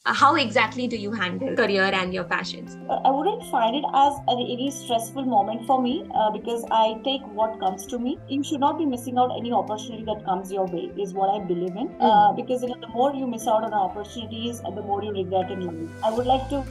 How exactly do you handle career and your passions? I wouldn't find it as any stressful moment for me because I take what comes to me. You should not be missing out any opportunity that comes your way, is what I believe in. Mm. Because the more you miss out on opportunities, the more you regret in life. I would like to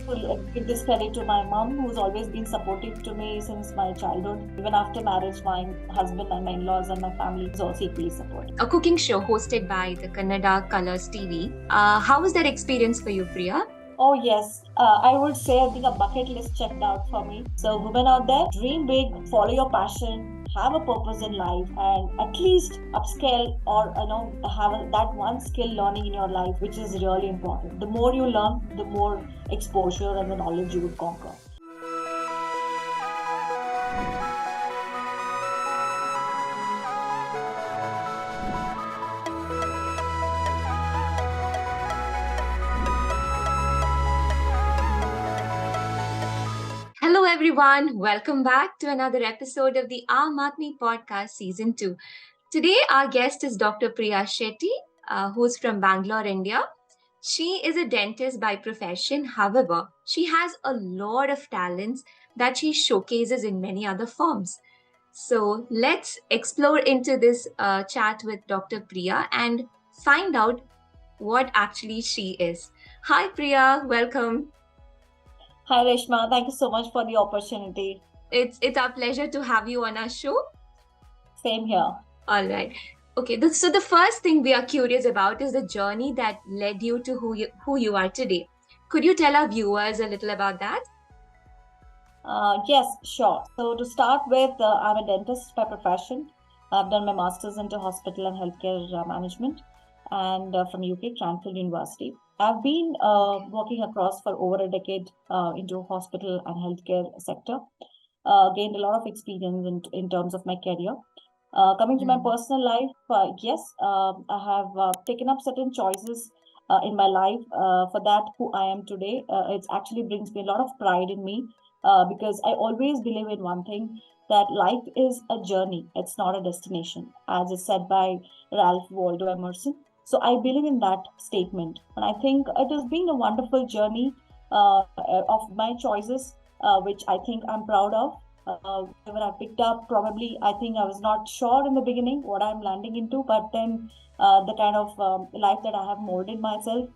give this credit to my mom, who's always been supportive to me since my childhood. Even after marriage, my husband and my in-laws and my family is also equally supportive. A cooking show hosted by the Kannada Colors TV. How was that experience for you, Priya? Oh, yes. I would say I think a bucket list checked out for me. So, women out there, dream big, follow your passion, have a purpose in life, and at least upscale or have that one skill learning in your life, which is really important. The more you learn, the more exposure and the knowledge you would conquer. Hello, everyone. Welcome back to another episode of the Aadmi podcast season 2. Today, our guest is Dr. Priya Shetty, who's from Bangalore, India. She is a dentist by profession. However, she has a lot of talents that she showcases in many other forms. So, let's explore into this chat with Dr. Priya and find out what actually she is. Hi, Priya. Welcome. Hi, Reshma. Thank you so much for the opportunity. It's our pleasure to have you on our show. Same here. All right. Okay. So the first thing we are curious about is the journey that led you to who you are today. Could you tell our viewers a little about that? Yes, sure. So to start with, I'm a dentist by profession. I've done my master's into hospital and healthcare management, and from UK Cranfield University. I've been Okay. working across for over a decade into hospital and healthcare sector. Gained a lot of experience in terms of my career. Coming to my Hmm. personal life, yes, I have taken up certain choices in my life. For that, who I am today, it actually brings me a lot of pride in me because I always believe in one thing, that life is a journey, it's not a destination, as is said by Ralph Waldo Emerson. So I believe in that statement, and I think it has been a wonderful journey of my choices, which I think I'm proud of. Whatever I picked up, probably I think I was not sure in the beginning what I'm landing into, but then the kind of life that I have molded myself,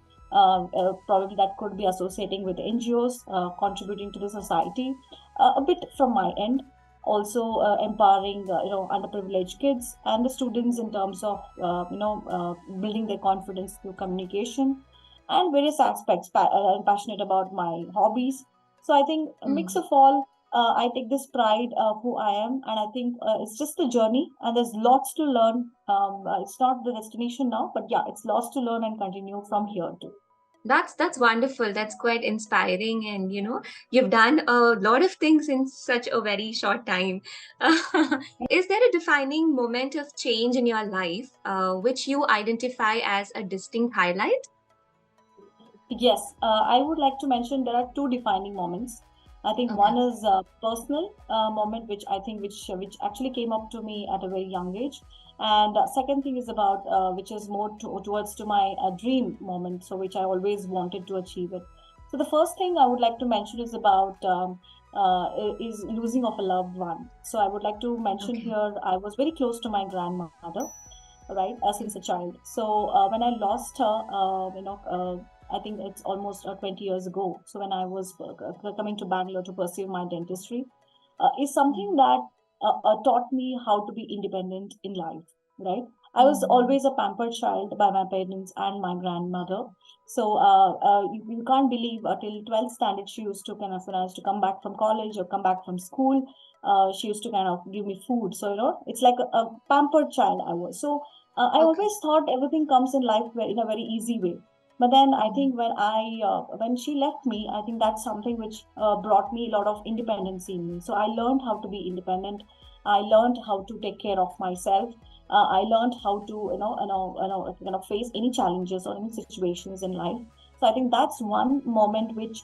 probably that could be associating with NGOs, contributing to the society, a bit from my end. Also empowering underprivileged kids and the students in terms of building their confidence through communication and various aspects. I'm passionate about my hobbies, so I think a mix Hmm. of all. I take this pride of who I am, and I think it's just the journey, and there's lots to learn. It's not the destination now, but yeah, it's lots to learn and continue from here too. That's wonderful. That's quite inspiring, and you've done a lot of things in such a very short time. Is there a defining moment of change in your life, which you identify as a distinct highlight? Yes, I would like to mention there are two defining moments. I think Okay. one is a personal moment, which I think which actually came up to me at a very young age, and second thing is about which is more towards to my dream moment, so which I always wanted to achieve it. So the first thing I would like to mention is about is losing of a loved one. So I would like to mention Okay. here I was very close to my grandmother, right, since a child. So when I lost her, I think it's almost 20 years ago. So when I was coming to Bangalore to pursue my dentistry, is something that taught me how to be independent in life, right? I was Mm. always a pampered child by my parents and my grandmother. So you can't believe till 12th standard she used to kind of, when I used to come back from college or come back from school, she used to kind of give me food. So, it's like a pampered child I was. So I Okay. always thought everything comes in life in a very easy way. But then I Mm. think when she left me, I think that's something which brought me a lot of independence in me. So I learned how to be independent. I learned how to take care of myself. I learned how to face any challenges or any situations in life. So I think that's one moment which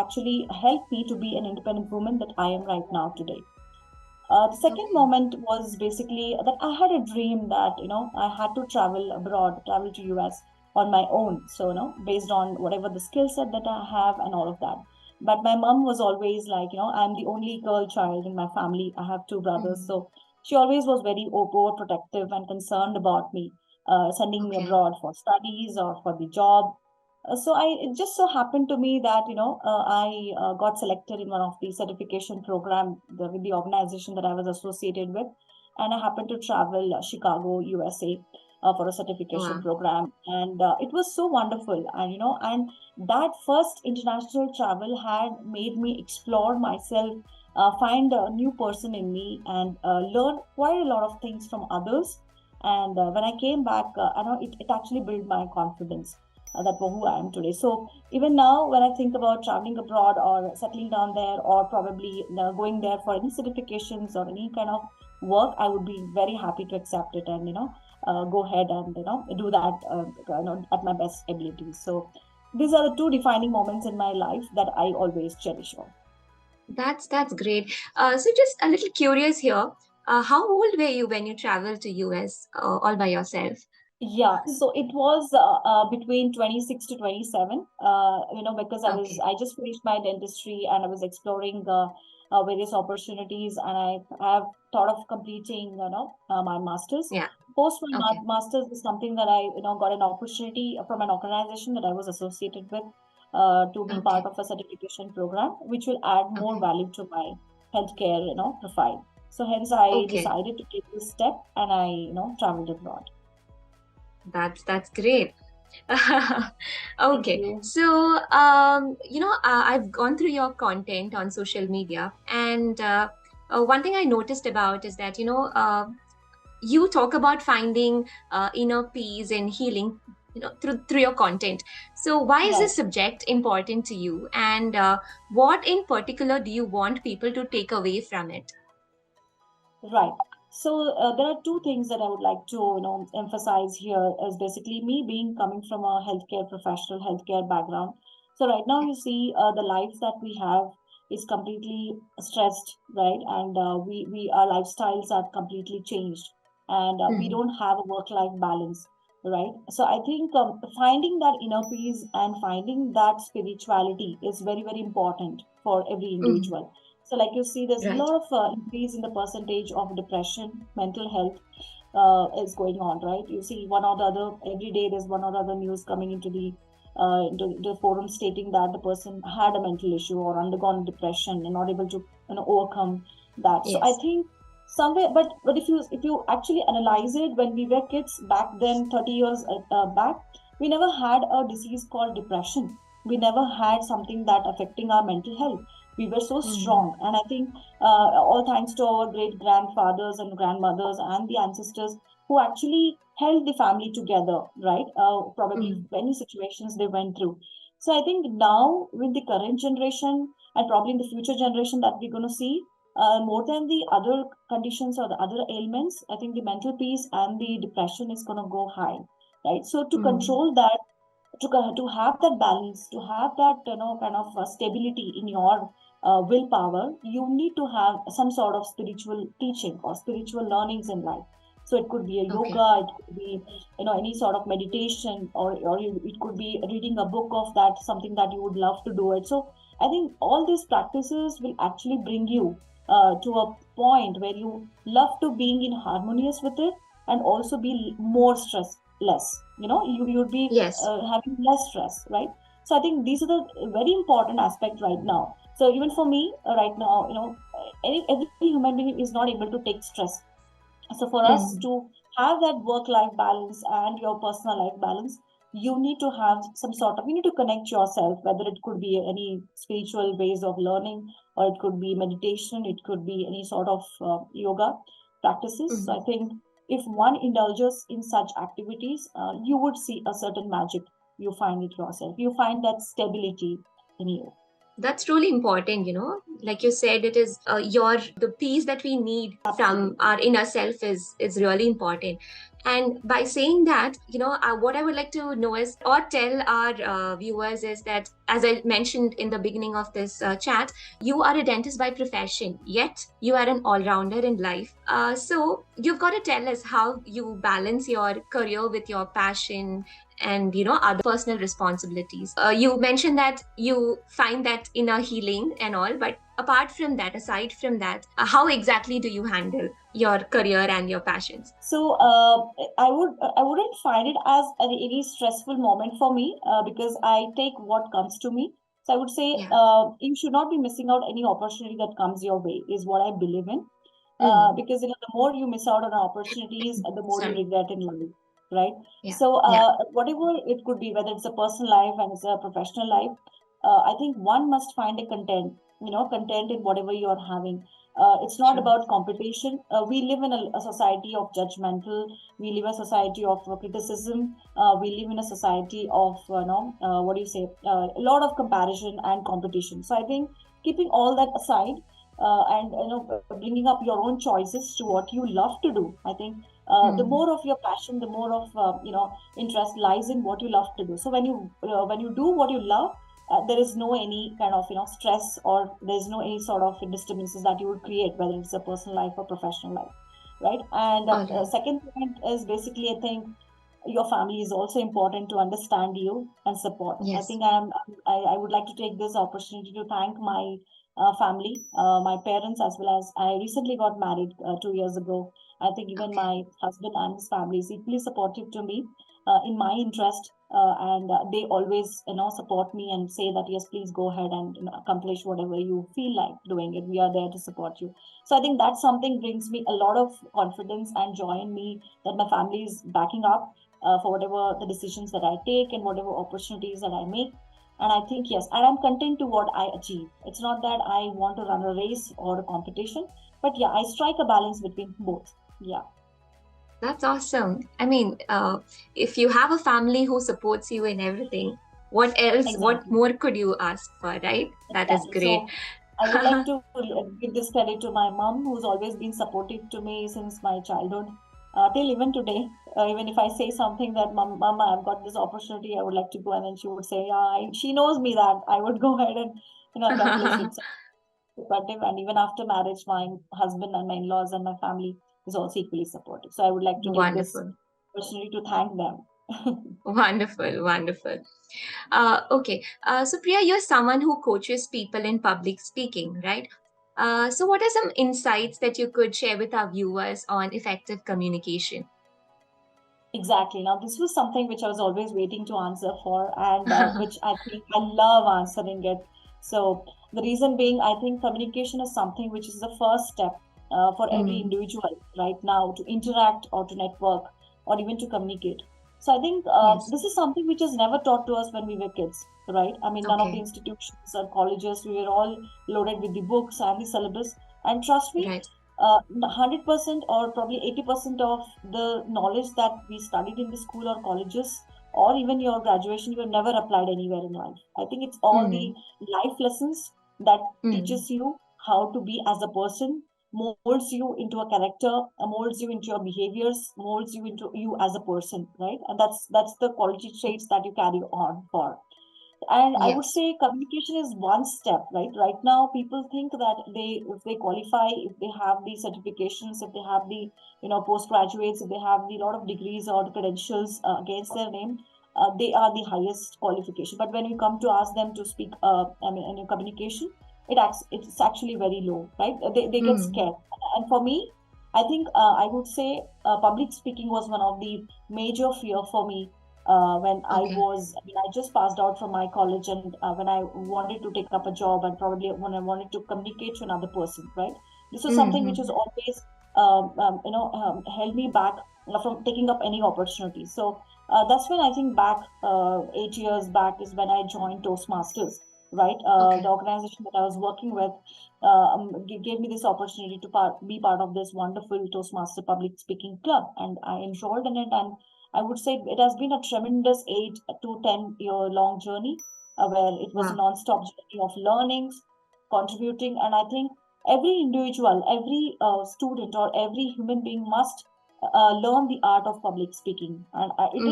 actually helped me to be an independent woman that I am right now today. The second Okay. moment was basically that I had a dream that I had to travel abroad, travel to US. on my own. So, based on whatever the skill set that I have and all of that. But my mom was always like, I'm the only girl child in my family. I have two brothers. Mm. So she always was very overprotective and concerned about me, sending me Okay. abroad for studies or for the job. It just so happened to me that, I got selected in one of the certification program with the organization that I was associated with. And I happened to travel Chicago, USA, for a certification Wow. program. And it was so wonderful. And, and that first international travel had made me explore myself, find a new person in me, and learn quite a lot of things from others. And when I came back, I know it actually built my confidence, that for who I am today. So even now, when I think about traveling abroad or settling down there, or probably going there for any certifications or any kind of work, I would be very happy to accept it and go ahead and do that at my best ability. So these are the two defining moments in my life that I always cherish on. That's great. So just a little curious here. How old were you when you traveled to US all by yourself? Yeah, so it was between 26 to 27, because Okay. I just finished my dentistry and I was exploring various opportunities, and I have thought of completing, my master's. Yeah. Post my Okay. master's is something that I, got an opportunity from an organization that I was associated with, to be part Okay. of a certification program, which will add more Okay. value to my healthcare, profile. So hence I Okay. decided to take this step, and I, traveled abroad. That's great. Thank Okay, you. so I've gone through your content on social media, and one thing I noticed about is that you talk about finding inner peace and healing, through your content. So why is Right, this subject important to you, and what in particular do you want people to take away from it? right. So there are two things that I would like to, emphasize here is basically me being coming from a healthcare professional, healthcare background. So right now you see the life that we have is completely stressed, right? And we our lifestyles are completely changed, and we Mm-hmm. don't have a work-life balance, right? So I think finding that inner peace and finding that spirituality is very, very important for every Mm-hmm. individual. So, like you see, there's a Right. lot of increase in the percentage of depression, mental health is going on, right? You see one or the other every day. There's one or the other news coming into the forum stating that the person had a mental issue or undergone depression and not able to overcome that. So I Yes. think somewhere, but if you actually analyze it, when we were kids back then, 30 years back, we never had a disease called depression. We never had something that affecting our mental health. We were so Mm-hmm. strong, and I think all thanks to our great grandfathers and grandmothers and the ancestors who actually held the family together, right? Probably Mm-hmm. many situations they went through. So I think now with the current generation and probably in the future generation that we're going to see, more than the other conditions or the other ailments, I think the mental peace and the depression is going to go high, right? So to Mm-hmm. control that, to have that balance, to have that kind of stability in your willpower, you need to have some sort of spiritual teaching or spiritual learnings in life. So it could be a Okay. yoga, it could be any sort of meditation, or it could be reading a book of that something that you would love to do it. So I think all these practices will actually bring you to a point where you love to being in harmonious with it, and also be more stress less. You would be Yes. having less stress, right? So I think these are the very important aspect right now. So even for me, right now, every human being is not able to take stress. So for us Mm-hmm. to have that work-life balance and your personal life balance, you need to have some sort of, you need to connect yourself, whether it could be any spiritual ways of learning, or it could be meditation, it could be any sort of yoga practices. So I think if one indulges in such activities, you would see a certain magic. You find it yourself. You find that stability in you. That's truly important, like you said, it is your the peace that we need from Absolutely. our inner self is really important. And by saying that, what I would like to know is, or tell our viewers, is that, as I mentioned in the beginning of this chat, you are a dentist by profession, yet you are an all-rounder in life. So you've got to tell us how you balance your career with your passion, and other personal responsibilities. You mentioned that you find that inner healing and all, but apart from that, aside from that, how exactly do you handle your career and your passions? So I wouldn't find it as any stressful moment for me because I take what comes to me. So I would say Yeah. you should not be missing out any opportunity that comes your way is what I believe in. Mm. Because the more you miss out on opportunities, the more you Sorry. regret in life, right? Yeah. So Yeah. whatever it could be, whether it's a personal life and it's a professional life, I think one must find a content, content in whatever you are having. It's not True. about competition. We live in a society of judgmental. We live in a society of criticism. We live in a society of, what do you say, a lot of comparison and competition. So I think keeping all that aside, and bringing up your own choices to what you love to do. I think the Mm. more of your passion, the more of interest lies in what you love to do. So when you do what you love, there is no any kind of stress, or there's no any sort of disturbances that you would create, whether it's a personal life or professional life, right? And All right. second point is basically, I think your family is also important to understand you and support. I Yes. think I would like to take this opportunity to thank my family, my parents, as well as I recently got married 2 years ago. I think even Okay. my husband and his family is equally supportive to me in my interest, and they always support me and say that yes, please go ahead and accomplish whatever you feel like doing it. We are there to support you. So I think that's something brings me a lot of confidence and joy in me, that my family is backing up for whatever the decisions that I take and whatever opportunities that I make. And I think, yes, and I'm content to what I achieve. It's not that I want to run a race or a competition, but yeah, I strike a balance between both. Yeah, That's awesome. I mean, if you have a family who supports you in everything, what else, what exactly. more could you ask for, right? That is Exactly. great. So I would like to give this credit to my mom, who's always been supportive to me since my childhood, till even today. Even if I say something that, Mama, I've got this opportunity, I would like to go, and then she would say, yeah, she knows me that I would go ahead and accomplish it. So supportive, and even after marriage, my husband and my in-laws and my family is also equally supportive. So I would like to take this Wonderful. opportunity to thank them. Wonderful. Wonderful. Okay. So, Priya, you're someone who coaches people in public speaking, right? So, what are some insights that you could share with our viewers on effective communication? Exactly. Now, this was something which I was always waiting to answer for, and which I think I love answering it. So, the reason being, I think communication is something which is the first step for every Mm, individual right now to interact or to network or even to communicate. So, I think yes. this is something which is never taught to us when we were kids, right? I mean, none of the Okay. institutions or colleges, we were all loaded with the books and the syllabus. And trust me, Right. 100% or probably 80% of the knowledge that we studied in the school or colleges or even your graduation, you have never applied anywhere in life. I think it's all the Mm, life lessons that mm, teaches you how to be as a person, molds you into a character, molds you into your behaviors, molds you into you as a person, right? And that's the quality traits that you carry on for. And I would yes. say communication is one step, right? Right now, people think that if they qualify, if they have the certifications, if they have the, postgraduates, if they have the lot of degrees or credentials against their name, they are the highest qualification. But when you come to ask them to speak, I mean, in communication, it's actually very low, right? They get Mm, scared. And for me, I think I would say public speaking was one of the major fear for me when okay. I mean, I just passed out from my college, and when I wanted to take up a job, and probably when I wanted to communicate to another person, right? This was something which was Mm-hmm. always, held me back from taking up any opportunity. So that's when I think back 8 years back is when I joined Toastmasters, right? The Okay. organization that I was working with gave me this opportunity to be part of this wonderful Toastmaster public speaking club, and I enrolled in it, and I would say it has been a tremendous 8 to 10 year long journey where it was a Wow. non-stop journey of learnings, contributing, and I think every individual, every student, or every human being must learn the art of public speaking. And Mm-hmm.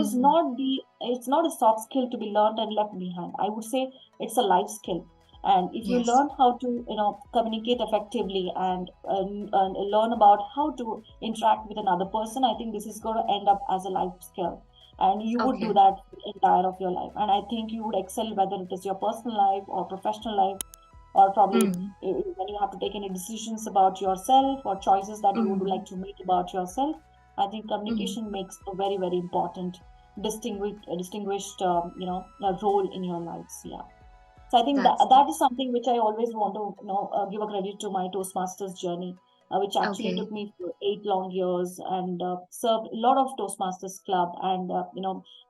it's not a soft skill to be learned and left behind. I would say it's a life skill. And if you Yes. learn how to, communicate effectively and learn about how to interact with another person, I think this is going to end up as a life skill. and you would do Okay. that the entire of your life. And I think you would excel whether it is your personal life or professional life, or probably Mm, when you have to take any decisions about yourself or choices that you would mm, like to make about yourself. I think mm. communication makes a very, very important distinguished role in your lives. Yeah. So I think that That's that is something which I always want to give a credit to my Toastmasters journey, which actually okay. took me for 8 long years, and served a lot of Toastmasters club, and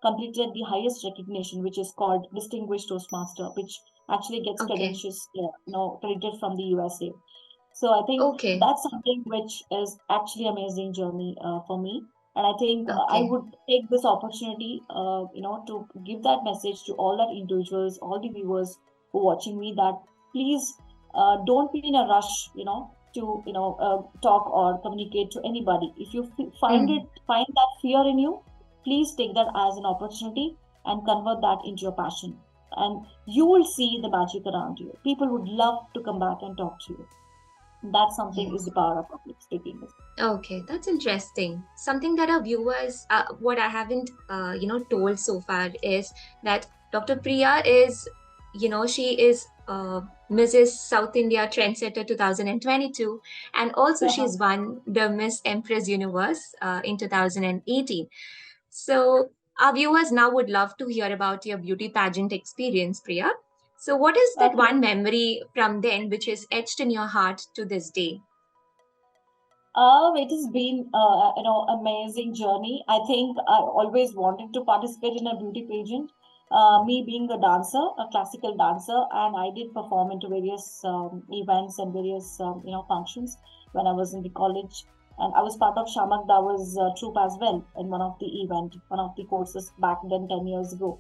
completed the highest recognition, which is called Distinguished Toastmaster, which actually gets Okay. credentials credited from the USA. So I think Okay. that's something which is actually amazing journey for me. And I think I Okay. would take this opportunity, to give that message to all that individuals, all the viewers who are watching me, that please don't be in a rush, to talk or communicate to anybody. If you Mm. find that fear in you, please take that as an opportunity and convert that into your passion. And you will see the magic around you. People would love to come back and talk to you. That's something is Yes. the power of public speaking. Okay, that's interesting. Something that our viewers, what I haven't, told so far is that Dr. Priya is, she is Mrs. South India Trendsetter 2022, and also she's won the Miss Empress Universe in 2018. So our viewers now would love to hear about your beauty pageant experience, Priya. So, what is that Okay. one memory from then which is etched in your heart to this day? It has been, amazing journey. I think I always wanted to participate in a beauty pageant. Me being a dancer, a classical dancer, and I did perform into various events and various, functions when I was in the college. And I was part of Shamak Dawa's troupe as well in one of the courses back then 10 years ago.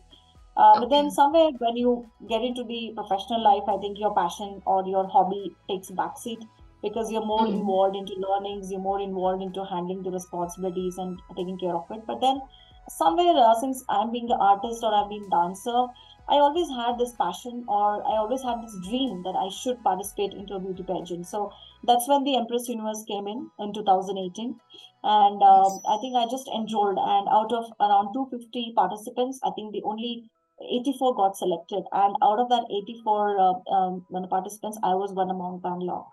But then Okay. somewhere when you get into the professional life, I think your passion or your hobby takes a backseat, because you're more Mm, involved into learnings, you're more involved into handling the responsibilities and taking care of it. But then somewhere, since I'm being an artist or I'm being dancer, I always had this passion, or I always had this dream that I should participate into a beauty pageant. So that's when the Empress Universe came in 2018. And yes. I think I just enrolled, and out of around 250 participants, I think the only 84 got selected, and out of that 84 participants, I was one among Bangalore.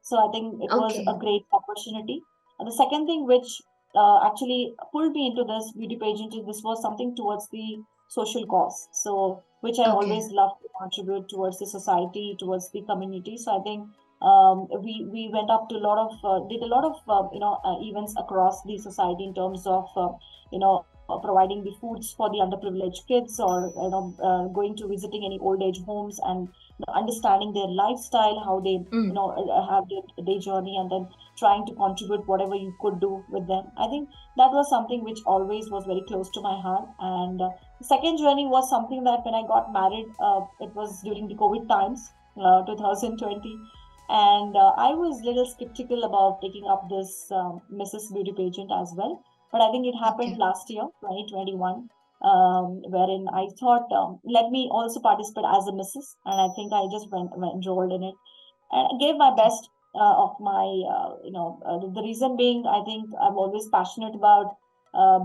So I think it was Okay. a great opportunity. And the second thing which actually pulled me into this beauty pageant is this was something towards the social cause. So which I Okay. always love to contribute towards the society, towards the community. So I think we went up to a lot of did a lot of events across the society in terms of providing the foods for the underprivileged kids, or going to visiting any old age homes, and understanding their lifestyle, how they Mm, have their day journey, and then trying to contribute whatever you could do with them. I think that was something which always was very close to my heart. And the second journey was something that when I got married, it was during the COVID times, 2020. And I was a little skeptical about taking up this Mrs. Beauty pageant as well. But I think it happened okay. last year, 2021, wherein I thought, let me also participate as a Mrs. And I think I just went enrolled in it, and I gave my Okay. best of my, the reason being, I think I'm always passionate about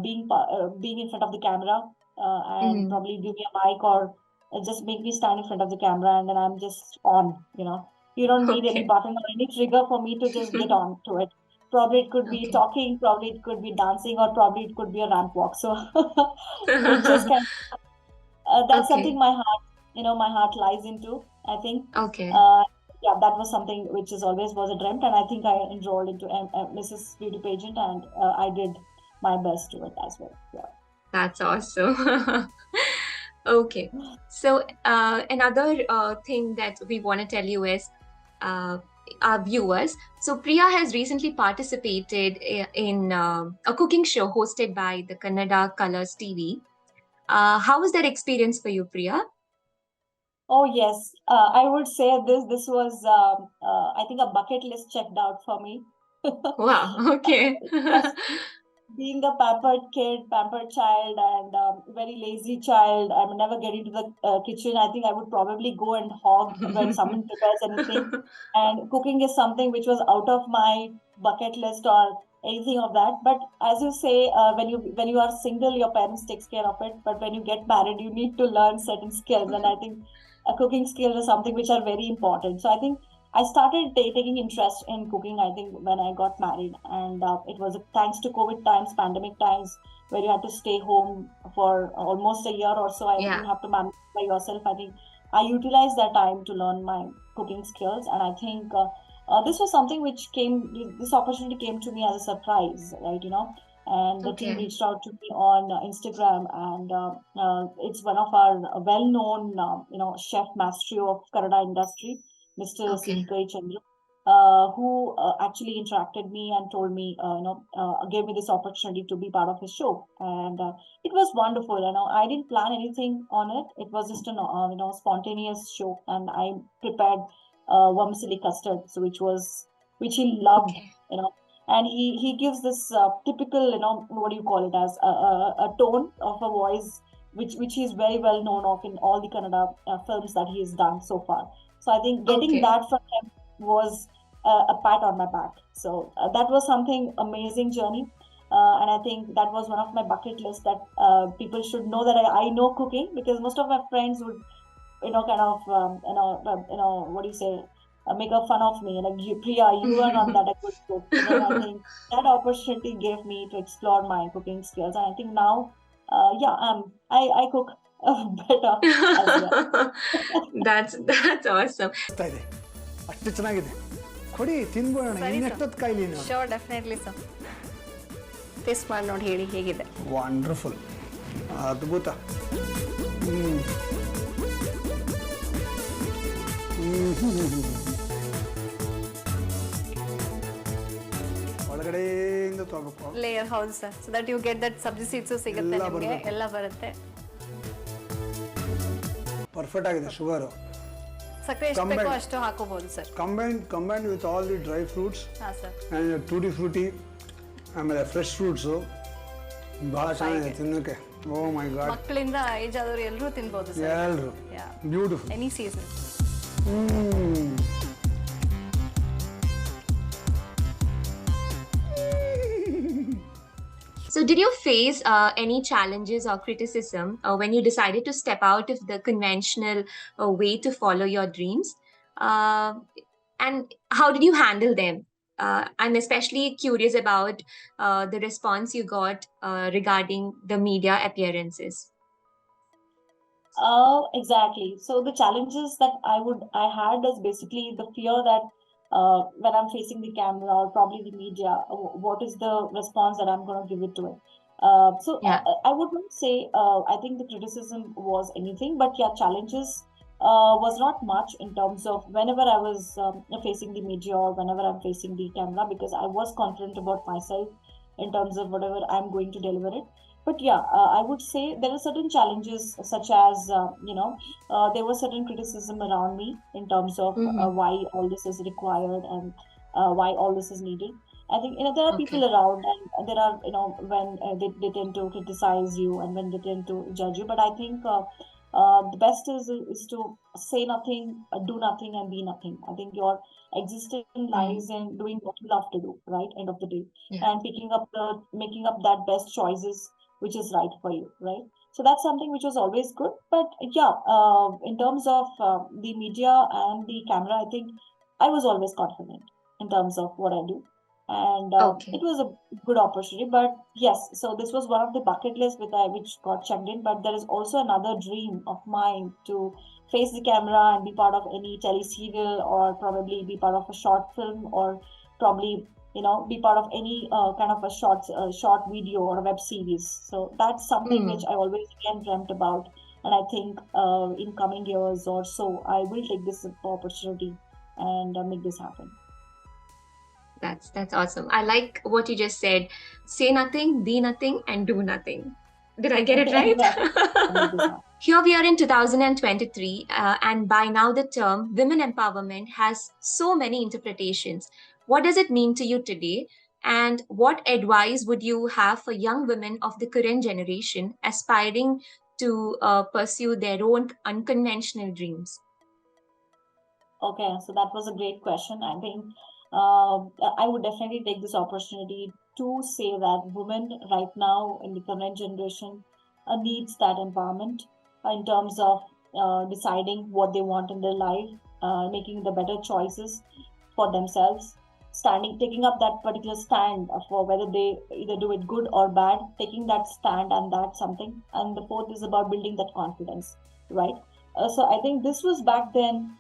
being in front of the camera, and Mm, probably give me a mic, or just make me stand in front of the camera, and then I'm just on. You don't need any okay. button or any trigger for me to just get on to it. Probably it could be Okay. talking, probably it could be dancing, or probably it could be a ramp walk. So it just kind that's something Okay. my heart lies into, I think. Okay. uh, yeah, that was something which is always was a dream, and I think I enrolled into Mrs. Beauty pageant, and I did my best to it as well. Yeah. That's awesome. Okay. So, another thing that we want to tell you is uh, our viewers. So, Priya has recently participated in a cooking show hosted by the Kannada Colors TV. How was that experience for you, Priya? Oh yes, I would say this was I think a bucket list checked out for me. Wow. Okay. Trust me, being a pampered kid, pampered child, and very lazy child, I'm never getting to the kitchen. I think I would probably go and hog when someone prepares anything. And cooking is something which was out of my bucket list, or anything of that. But as you say, when you are single, your parents takes care of it. But when you get married, you need to learn certain skills, and I think cooking skills are something which are very important. So I think I started taking interest in cooking. I think when I got married, and it was thanks to COVID times, pandemic times, where you had to stay home for almost a year or so, and you Yeah. have to manage by yourself. I think I utilized that time to learn my cooking skills, and I think. This was something which this opportunity came to me as a surprise, right? And the team Okay. reached out to me on Instagram, and it's one of our well-known, chef maestro of Kannada industry, Mr. Okay. Sirikai Chandru, who actually interacted me and told me, gave me this opportunity to be part of his show, and it was wonderful. I didn't plan anything on it. It was just an, spontaneous show, and I prepared vermicelli custard, so which he loved, Okay. you know. And he gives this typical, what do you call it, as a tone of a voice which he is very well known of in all the Kannada films that he has done so far. So I think getting Okay. that from him was a pat on my back. So that was something amazing journey. And I think that was one of my bucket lists that people should know that I know cooking, because most of my friends would kind of, what do you say, make a fun of me. Like, Priya, you are not that a good cook. But then I think that opportunity gave me to explore my cooking skills. And I think now, yeah, I cook better as well. That's awesome. ಆಗ್ತಾ ಇದೆ ಅಷ್ಟು ಚೆನ್ನಾಗಿದೆ ಕೊಡಿ ತಿನ್ಬೋಣ ಸರಿ sir ಇನ್ನೆಷ್ಟೊತ್ತು ಕಾಯ್ಲಿ ನಾವು sure definitely sir taste ಮಾಡಿ ನೋಡಿ ಹೇಳಿ ಹೇಗಿದೆ ವಂಡರ್ಫುಲ್ ಅದ್ಭುತ ಒಳಗಡೆಯಿಂದ ತಗೋಬೇಕು ಲೇಯರ್ ಹೌದು sir so that you get that sabzi seeds ಸಿಗುತ್ತೆ ಎಲ್ಲ ನಿಮಗೆ ಬರ್ಬೇಕು. ಎಲ್ಲ ಬರುತ್ತೆ ಪರ್ಫೆಕ್ಟ್ ಆಗಿದೆ ಶುಗರು ಸಕ್ಕರೆ ಎಷ್ಟು ಬೇಕೋ Combined. ಅಷ್ಟು ಹಾಕೋಬಹುದು sir combined with all the dry fruits ಹಾಂ ಸರ್ ಆ್ಯಂಡ್ ಟೂಟಿ ಫ್ರೂಟಿ ಆಮೇಲೆ ಫ್ರೆಶ್ ಫ್ರೂಟ್ಸು ಭಾಳ ಚೆನ್ನಾಗಿದೆ ತಿನ್ನೋಕ್ಕೆ ಓ ಮೈ ಗಾಡ್ ಮಕ್ಕಳಿಂದ ಏಜ್ ಆದವರು ಎಲ್ಲರೂ ತಿನ್ಬೋದು ಸರ್ ಎಲ್ಲರೂ beautiful any season So, did you face any challenges or criticism when you decided to step out of the conventional way to follow your dreams? And how did you handle them? I'm especially curious about the response you got regarding the media appearances. Exactly. So the challenges that I had is basically the fear that when I'm facing the camera or probably the media, what is the response that I'm going to give it to it? So Yeah. I would not say I think the criticism was anything, but yeah, challenges was not much in terms of whenever I was facing the media or whenever I'm facing the camera, because I was confident about myself in terms of whatever I'm going to deliver it. But yeah, I would say there are certain challenges, such as there was certain criticism around me in terms of Mm-hmm. why all this is required, and why all this is needed. I think there are people Okay. around, and there are, when they tend to criticize you and when they tend to judge you. But I think the best is to say nothing, do nothing, and be nothing. I think your existence Mm. lies in doing what you love to do, right? End of the day, Yeah. and making up that best choices which is right for you, right? So that's something which was always good. But yeah, in terms of the media and the camera, I think I was always confident in terms of what I do, and it Okay. was a good opportunity. But yes, so this was one of the bucket lists which got checked in. But there is also another dream of mine to face the camera and be part of any tele-serial, or probably be part of a short film, or probably be part of any kind of a short video or a web series. So that's something which Mm. I always again dreamt about, and I think in coming years or so I will take this opportunity and make this happen. That's awesome. I like what you just said. Say nothing, be nothing, and do nothing. Did I get it right? Exactly. Make this happen. Here we are in 2023, and by now the term women empowerment has so many interpretations. What does it mean to you today? And what advice would you have for young women of the current generation aspiring to pursue their own unconventional dreams? Okay, so that was a great question. I think I would definitely take this opportunity to say that women right now in the current generation needs that empowerment in terms of deciding what they want in their life, making the better choices for themselves, standing, taking up that particular stand for whether they either do it good or bad, taking that stand and that something. And the fourth is about building that confidence, right? So I think this was back then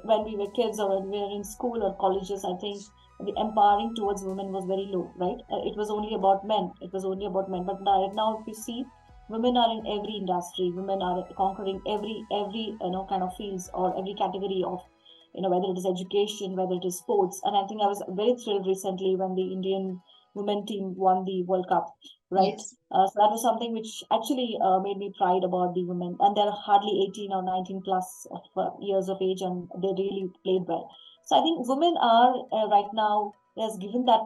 when we were kids or when we were in school or colleges. I think the empowering towards women was very low, right? It was only about men. It was only about men. But right now, if you see, women are in every industry. Women are conquering every kind of fields or every category of whether it is education, whether it is sports. And I think I was very thrilled recently when the Indian women team won the World Cup, right? Yes. So that was something which actually made me pride about the women. And they're hardly 18 or 19 plus of years of age, and they really played well. So I think women are right now has given that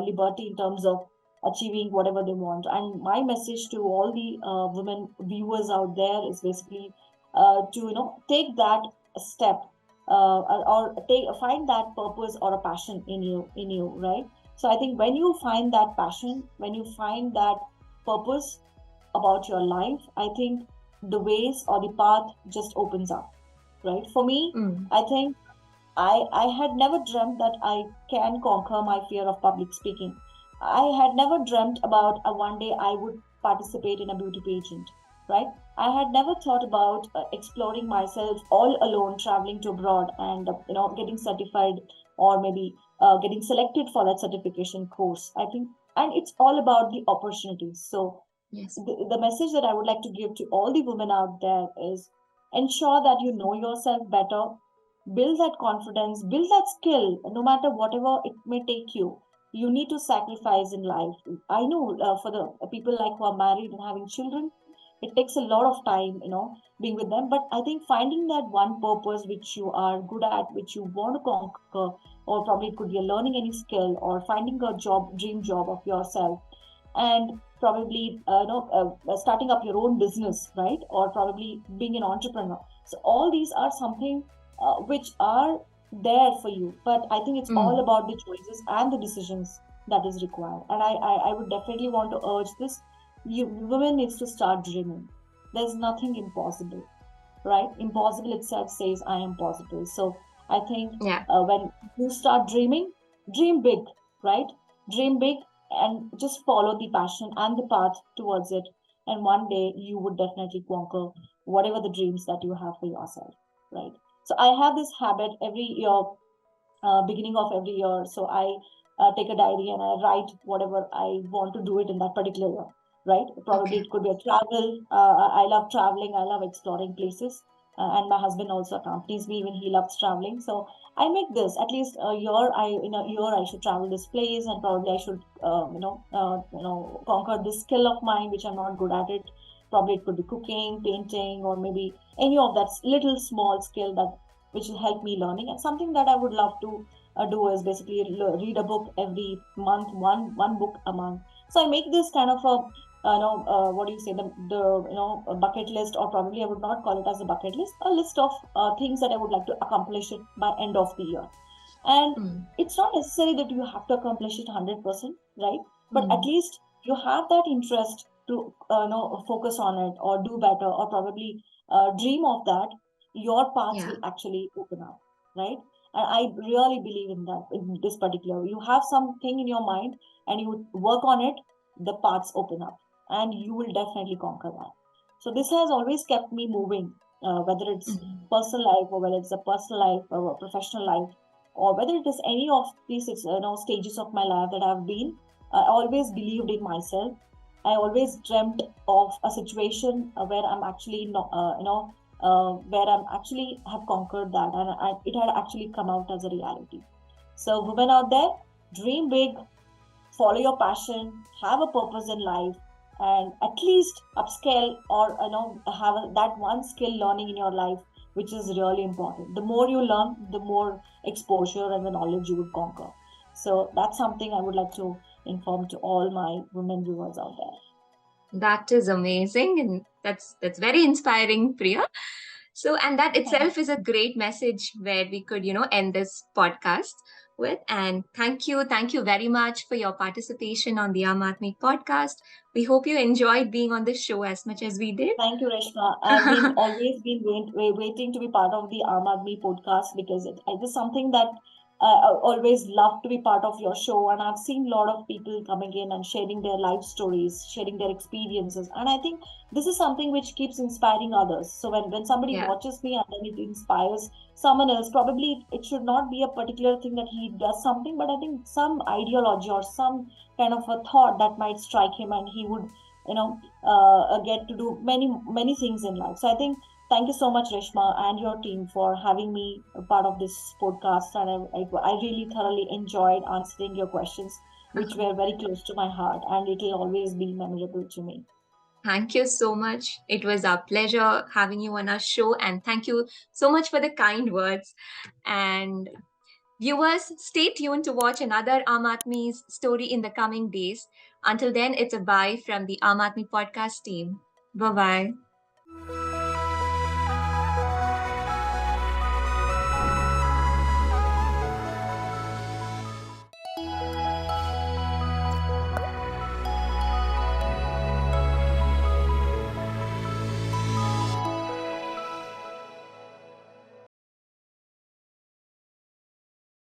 liberty in terms of achieving whatever they want. And my message to all the women viewers out there is basically to take that step, or take find that purpose or a passion in you, right? So I think when you find that passion, when you find that purpose about your life, I think the ways or the path just opens up, right? For me, Mm. I think I had never dreamt that I can conquer my fear of public speaking. I had never dreamt about one day I would participate in a beauty pageant, right? I had never thought about exploring myself all alone, traveling to abroad and getting certified, or maybe getting selected for that certification course. I think, and it's all about the opportunities. So Yes. the message that I would like to give to all the women out there is ensure that you know yourself better, build that confidence, build that skill, no matter whatever it may take you. You need to sacrifice in life. I know for the people like who are married and having children, it takes a lot of time, being with them. But I think finding that one purpose which you are good at, which you want to conquer, or probably it could be a learning any skill or finding a job, dream job of yourself, and probably starting up your own business, right? Or probably being an entrepreneur. So all these are something which are there for you, but I think it's all Mm. about the choices and the decisions that is required. And I would definitely want to urge this: you women needs to start dreaming. There's nothing impossible, right? Impossible itself says I am possible. So I think Yeah. when you start dreaming, dream big, right? Dream big and just follow the passion and the path towards it. And one day you would definitely conquer whatever the dreams that you have for yourself, right? So I have this habit every year, beginning of every year. So I take a diary and I write whatever I want to do it in that particular year, right? Probably Okay. it could be a travel. I love traveling. I love exploring places. And my husband also accompanies me when he loves traveling. So I make this at least a year. In a year I should travel this place, and probably I should conquer this skill of mine which I'm not good at it. Probably it could be cooking, painting, or maybe any of that little small skill that which will help me learning. And something that I would love to do is basically read a book every month, one book a month. So I make this kind of a what do you say, the a bucket list, or probably I would not call it as a bucket list, a list of things that I would like to accomplish it by end of the year. And Mm. it's not necessary that you have to accomplish it 100%, right? But at Mm. least you have that interest to focus on it or do better, or probably dream of that. Your paths Yeah. will actually open up, right? And I really believe in that. In this particular, you have something in your mind and you work on it, the paths open up and you will definitely conquer that. So this has always kept me moving, whether it's Mm. personal life, or whether it's a personal life or a professional life, or whether it is any of these stages of my life that I've been. I always believed in myself. I always dreamt of a situation where I'm actually not, where I'm actually have conquered that, and it had actually come out as a reality. So, women out there, dream big, follow your passion, have a purpose in life, and at least upscale, or have that one skill learning in your life, which is really important. The more you learn, the more exposure and the knowledge you would conquer. So that's something I would like to inform to all my women viewers out there. That is amazing, and that's very inspiring, Priya. So, and that Thank itself is a great message where we could, end this podcast. with. And thank you very much for your participation on the Aam Aadmi podcast. We hope you enjoyed being on the show as much as we did. Thank you, Reshma. I've been always been waiting to be part of the Aam Aadmi podcast because it is something that I always love to be part of your show. And I've seen a lot of people coming in and sharing their life stories, sharing their experiences. And I think this is something which keeps inspiring others. So when somebody Yeah. watches me and then it inspires someone else, probably it should not be a particular thing that he does something, but I think some ideology or some kind of a thought that might strike him and he would, you know, get to do many things in life. So I think thank you so much, Reshma, and your team for having me a part of this podcast. And I really thoroughly enjoyed answering your questions, which were very close to my heart, and it will always be memorable to me. Thank you so much. It was our pleasure having you on our show, and thank you so much for the kind words. And viewers, stay tuned to watch another Aam Aadmi's story in the coming days. Until then, it's a bye from the Aam Aadmi podcast team. Bye bye.